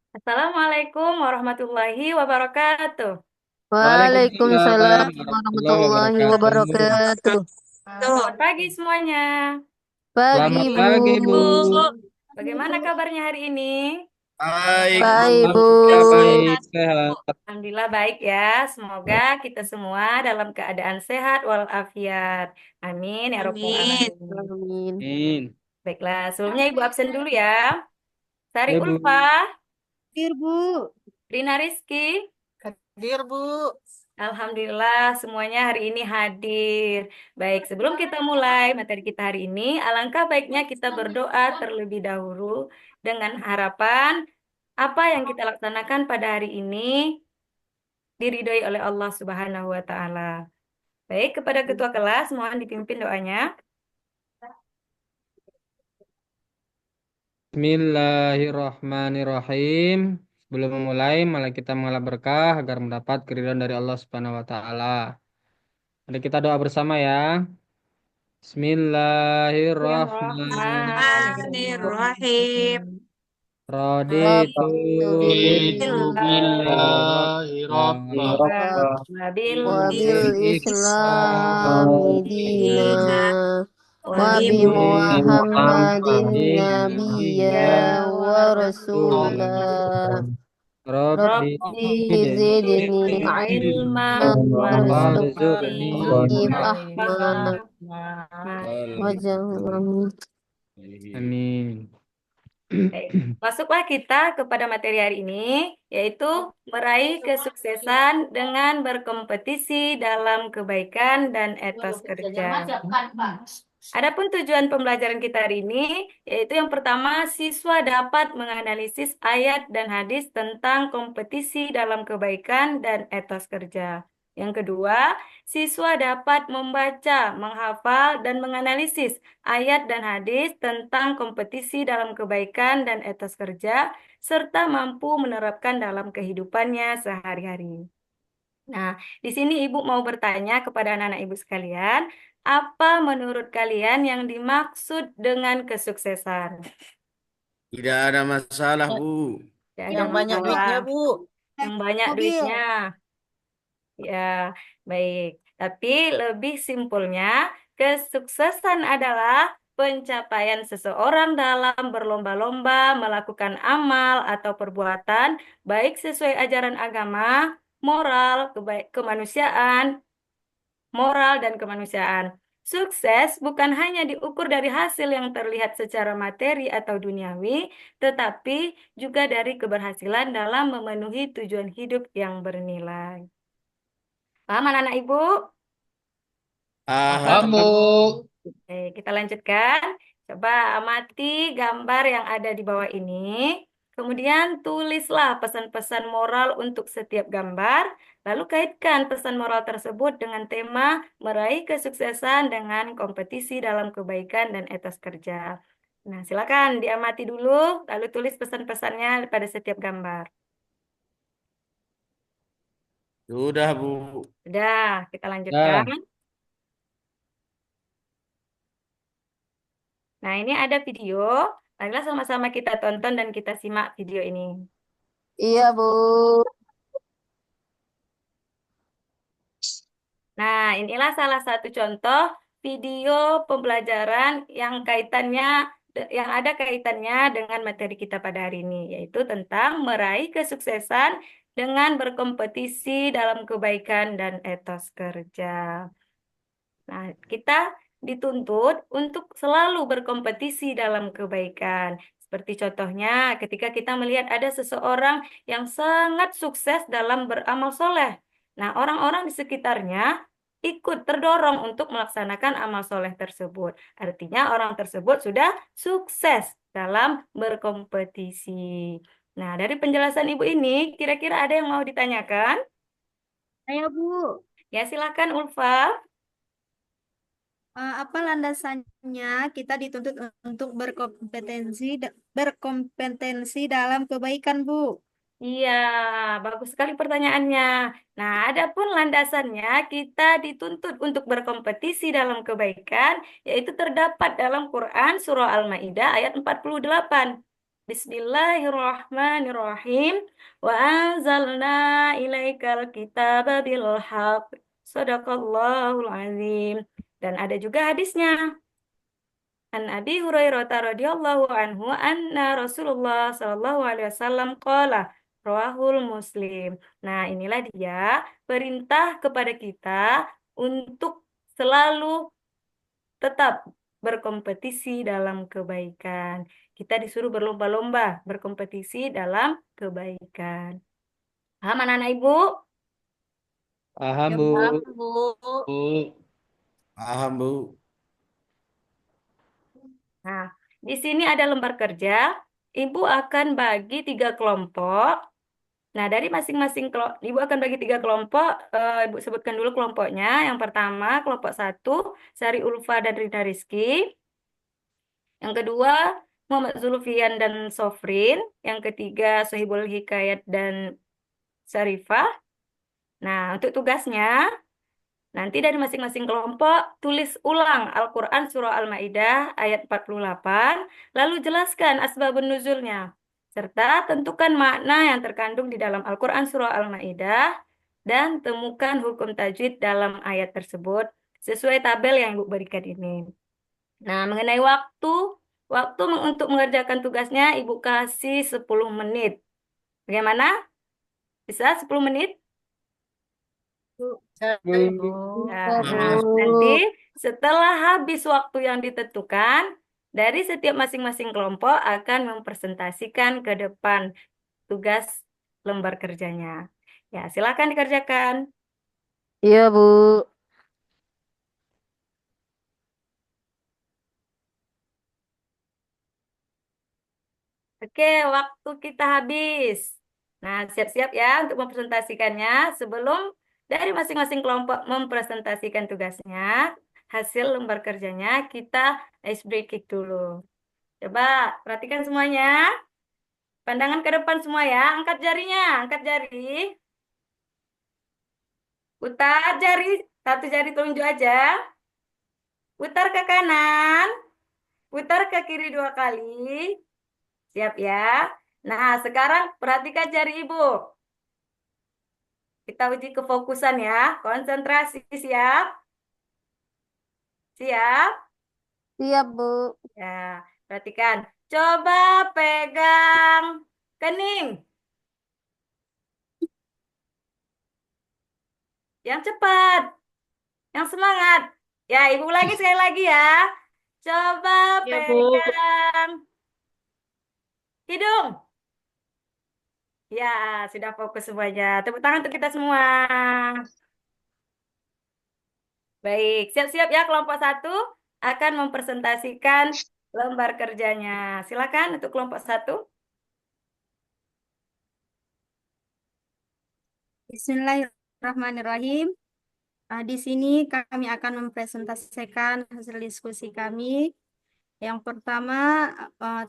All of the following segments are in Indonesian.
Assalamualaikum warahmatullahi wabarakatuh. Waalaikumsalam Waalaikumsalam warahmatullahi warahmatullahi wabarakatuh. wabarakatuh. Selamat pagi semuanya. Pagi, Selamat Bu. pagi, Bu. Bagaimana kabarnya hari ini? Baik, Bu. Baik, Bu. Alhamdulillah baik, sehat. Alhamdulillah baik ya. Semoga kita semua dalam keadaan sehat walafiat. Amin ya robbal alamin. Amin. Amin. Baiklah, sebelumnya Ibu absen dulu ya. Sari Ya, Bu. Ulfa, Hadir, Bu. Rina Rizky. Hadir, Bu. Alhamdulillah semuanya hari ini hadir. Baik, sebelum kita mulai materi kita hari ini, alangkah baiknya kita berdoa terlebih dahulu dengan harapan apa yang kita laksanakan pada hari ini diridhoi oleh Allah Subhanahu wa taala. Baik, kepada ketua kelas mohon dipimpin doanya. Bismillahirrahmanirrahim. Sebelum memulai, malah kita mengalah berkah agar mendapat keridhaan dari Allah Subhanahu wa taala. Mari kita doa bersama ya. Bismillahirrahmanirrahim. Bismillahirrahmanirrahim. Raditu Raditu billahi Bismillahi rabban Rabba. Alhamdulillah. Wabil wabil bil islami dina wa bi wabil Muhammadin Muhammadin nabiyya ya wa Rasulullah. rasulah. Rabbi Rabbi zidni zidni ilma ilma warzuqni warzuqni warzuqni fahma fahma. waj'alni. Amin. Baik. Masuklah kita kepada materi hari ini, yaitu meraih kesuksesan dengan berkompetisi dalam kebaikan dan etos kerja. Adapun tujuan pembelajaran kita hari ini, yaitu yang pertama, siswa dapat menganalisis ayat dan hadis tentang kompetisi dalam kebaikan dan etos kerja. Yang kedua, siswa dapat membaca, menghafal, dan menganalisis ayat dan hadis tentang kompetisi dalam kebaikan dan etos kerja, serta mampu menerapkan dalam kehidupannya sehari-hari. Nah, di sini Ibu mau bertanya kepada anak-anak Ibu sekalian, apa menurut kalian yang dimaksud dengan kesuksesan? Tidak ada masalah, Bu. Tidak ada Yang banyak masalah. duitnya, Bu. Yang banyak Mobil. duitnya. Ya, baik. Tapi lebih simpelnya, kesuksesan adalah pencapaian seseorang dalam berlomba-lomba melakukan amal atau perbuatan, baik sesuai ajaran agama, moral, kemanusiaan, dan kemanusiaan. Sukses bukan hanya diukur dari hasil yang terlihat secara materi atau duniawi, tetapi juga dari keberhasilan dalam memenuhi tujuan hidup yang bernilai. Paham anak-anak Ibu? Paham. Paham, Bu. Oke, kita lanjutkan. Coba amati gambar yang ada di bawah ini. Kemudian tulislah pesan-pesan moral untuk setiap gambar. Lalu kaitkan pesan moral tersebut dengan tema meraih kesuksesan dengan kompetisi dalam kebaikan dan etos kerja. Nah, silakan diamati dulu, lalu tulis pesan-pesannya pada setiap gambar. Sudah, Bu. Sudah, kita lanjutkan. Dah. Nah, ini ada video. Marilah sama-sama kita tonton dan kita simak video ini. Iya, Bu. Nah, inilah salah satu contoh video pembelajaran yang ada kaitannya dengan materi kita pada hari ini, yaitu tentang meraih kesuksesan dengan berkompetisi dalam kebaikan dan etos kerja. Nah, kita dituntut untuk selalu berkompetisi dalam kebaikan. Seperti contohnya ketika kita melihat ada seseorang yang sangat sukses dalam beramal soleh. Nah, orang-orang di sekitarnya ikut terdorong untuk melaksanakan amal soleh tersebut. Artinya orang tersebut sudah sukses dalam berkompetisi. Nah, dari penjelasan Ibu ini, kira-kira ada yang mau ditanyakan? Ayo, Bu. Ya, silakan Ulfa. Apa landasannya kita dituntut untuk berkompetensi dalam kebaikan, Bu? Iya, bagus sekali pertanyaannya. Nah, adapun landasannya kita dituntut untuk berkompetisi dalam kebaikan, yaitu terdapat dalam Quran Surah Al-Maidah ayat 48. Bismillahirrahmanirrahim. Wa anzalna ilaikal kitaba bil haq. Sadaqallahul azim. Dan ada juga hadisnya. An Abi Hurairah radhiyallahu anhu anna Rasulullah sallallahu alaihi wasallam qala rawahul Muslim. Nah, inilah dia perintah kepada kita untuk selalu tetap berkompetisi dalam kebaikan. Kita disuruh berlomba-lomba berkompetisi dalam kebaikan. Paham anak-anak Ibu? Paham, Ya, Bu. Bu. Bu. Paham, Bu. Nah, di sini ada lembar kerja. Ibu akan bagi 3 kelompok. Nah, dari masing-masing kelompok, Ibu akan bagi 3 kelompok. Ibu sebutkan dulu kelompoknya. Yang pertama, kelompok 1, Sari Ulfa dan Rina Rizky. Yang kedua, Muhammad Zulfian dan Sofrin. Yang ketiga, Sohibul Hikayat dan Syarifah. Nah, untuk tugasnya, nanti dari masing-masing kelompok, tulis ulang Al-Quran Surah Al-Ma'idah ayat 48, lalu jelaskan asbabun nuzulnya, serta tentukan makna yang terkandung di dalam Al-Quran Surah Al-Ma'idah, dan temukan hukum tajwid dalam ayat tersebut, sesuai tabel yang Ibu berikan ini. Nah, mengenai waktu untuk mengerjakan tugasnya, Ibu kasih 10 menit. Bagaimana? Bisa 10 menit? Sekali, Bu. Iya, Nah, Bu. nanti setelah habis waktu yang ditentukan, dari setiap masing-masing kelompok akan mempresentasikan ke depan tugas lembar kerjanya. Ya, silakan dikerjakan. Iya, Bu. Oke, waktu kita habis. Nah, siap-siap ya untuk mempresentasikannya. Sebelum dari masing-masing kelompok mempresentasikan tugasnya, hasil lembar kerjanya, kita ice breaking dulu. Coba perhatikan semuanya. Pandangan ke depan semua ya. Angkat jarinya, angkat jari. Putar jari, satu jari telunjuk aja. Putar ke kanan, putar ke kiri 2 kali. Siap ya. Nah, sekarang perhatikan jari ibu. Kita uji kefokusan ya. Konsentrasi, siap? Siap? Siap, Bu. Ya, perhatikan. Coba pegang kening. Yang cepat, yang semangat. Ya, ibu ulangi sekali lagi ya. Coba Ya, Bu. pegang hidung. Ya, sudah fokus semuanya. Tepuk tangan untuk kita semua. Baik, siap-siap ya kelompok 1 akan mempresentasikan lembar kerjanya. Silakan untuk kelompok 1. Bismillahirrahmanirrahim. Di sini kami akan mempresentasikan hasil diskusi kami. Yang pertama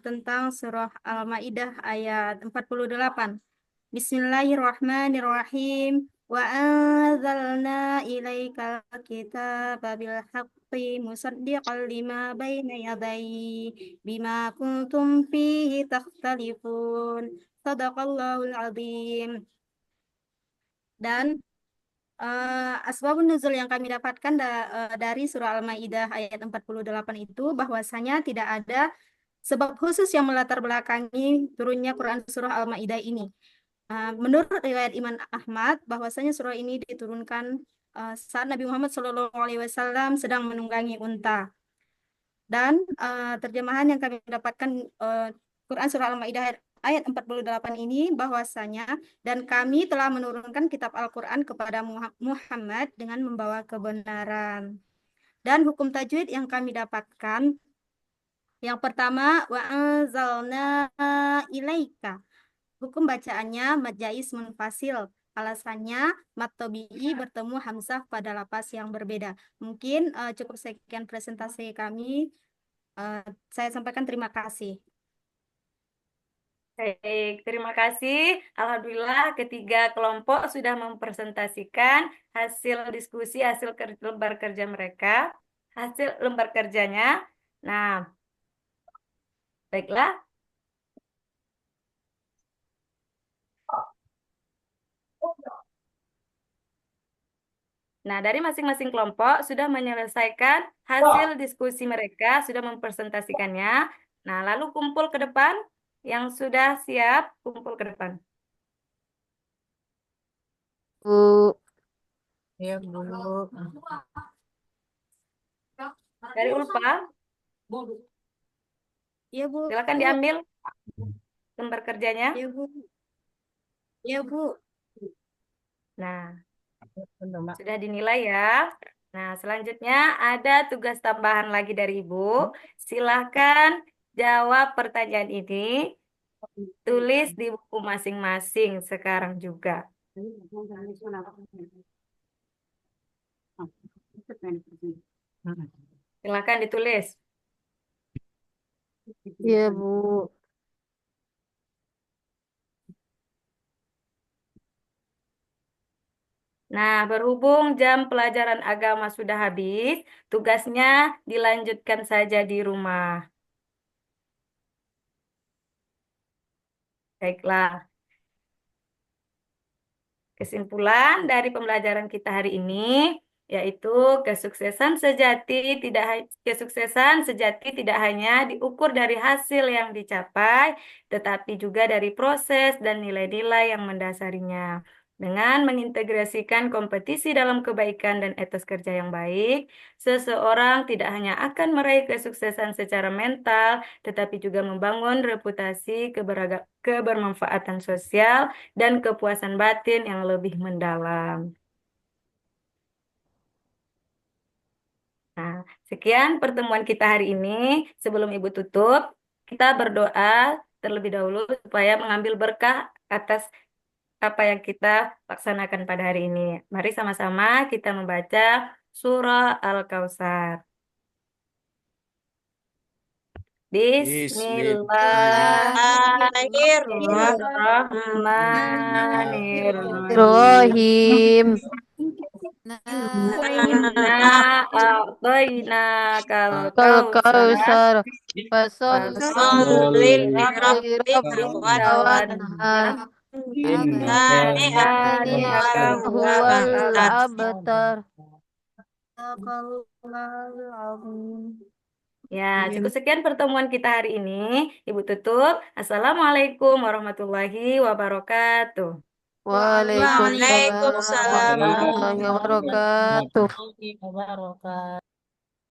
tentang surah Al-Maidah ayat 48. Bismillahirrahmanirrahim. Wa anzalna ilaikal kitaba bil haqqi musaddiqan lima baina yadayhi bima kuntum fihi takhtalifun. Shadaqallahul azim. Dan asbabun nuzul yang kami dapatkan dari surah Al-Maidah ayat 48 itu bahwasanya tidak ada sebab khusus yang melatar belakangi turunnya Quran surah Al-Maidah ini. Menurut riwayat Imam Ahmad, bahwasanya surah ini diturunkan saat Nabi Muhammad SAW sedang menunggangi unta. Dan terjemahan yang kami dapatkan Quran surah Al-Maidah ayat 48 ini bahwasanya dan kami telah menurunkan kitab Al-Quran kepada Muhammad dengan membawa kebenaran. Dan hukum tajwid yang kami dapatkan, yang pertama, wa anzalna ilaika. Hukum bacaannya mad jaiz munfasil. Alasannya mad tabi'i bertemu hamzah pada lapas yang berbeda. Mungkin cukup sekian presentasi kami. Saya sampaikan terima kasih. Baik, terima kasih. Alhamdulillah ketiga kelompok sudah mempresentasikan hasil diskusi, hasil lembar kerja mereka, hasil lembar kerjanya. Nah, baiklah. Nah, dari masing-masing kelompok sudah menyelesaikan hasil diskusi mereka, sudah mempresentasikannya. Nah, lalu kumpul ke depan. Yang sudah siap, kumpul ke depan. Bu. Ya, Bu. Dari Ulfa, Ya, Bu. silakan diambil lembar kerjanya. Ya, Bu. Ya, Bu. Nah, sudah dinilai ya. Nah, selanjutnya ada tugas tambahan lagi dari Ibu. Silahkan jawab pertanyaan ini. Tulis di buku masing-masing sekarang juga. Silahkan ditulis. Iya, Bu. Nah, berhubung jam pelajaran agama sudah habis, tugasnya dilanjutkan saja di rumah. Baiklah. Kesimpulan dari pembelajaran kita hari ini yaitu kesuksesan sejati tidak hanya diukur dari hasil yang dicapai, tetapi juga dari proses dan nilai-nilai yang mendasarinya. Dengan mengintegrasikan kompetisi dalam kebaikan dan etos kerja yang baik, seseorang tidak hanya akan meraih kesuksesan secara mental, tetapi juga membangun reputasi kebermanfaatan sosial dan kepuasan batin yang lebih mendalam. Nah, sekian pertemuan kita hari ini. Sebelum Ibu tutup, kita berdoa terlebih dahulu supaya mengambil berkah atas apa yang kita laksanakan pada hari ini. Mari sama-sama kita membaca Surah Al-Kautsar. Bismillahirrahmanirrahim. Ibrahim. Inna a'tainakal Kal kautsar kausar. Fasol fasolli lirabbika lirabbika wanhar. wanhar. Inna Inna Saniyaka huwal abtar. Ya, cukup sekian pertemuan kita hari ini. Ibu tutup. Assalamualaikum warahmatullahi wabarakatuh. Waalaikumsalam Waalaikumsalam warahmatullahi wabarakatuh. warahmatullahi wabarakatuh.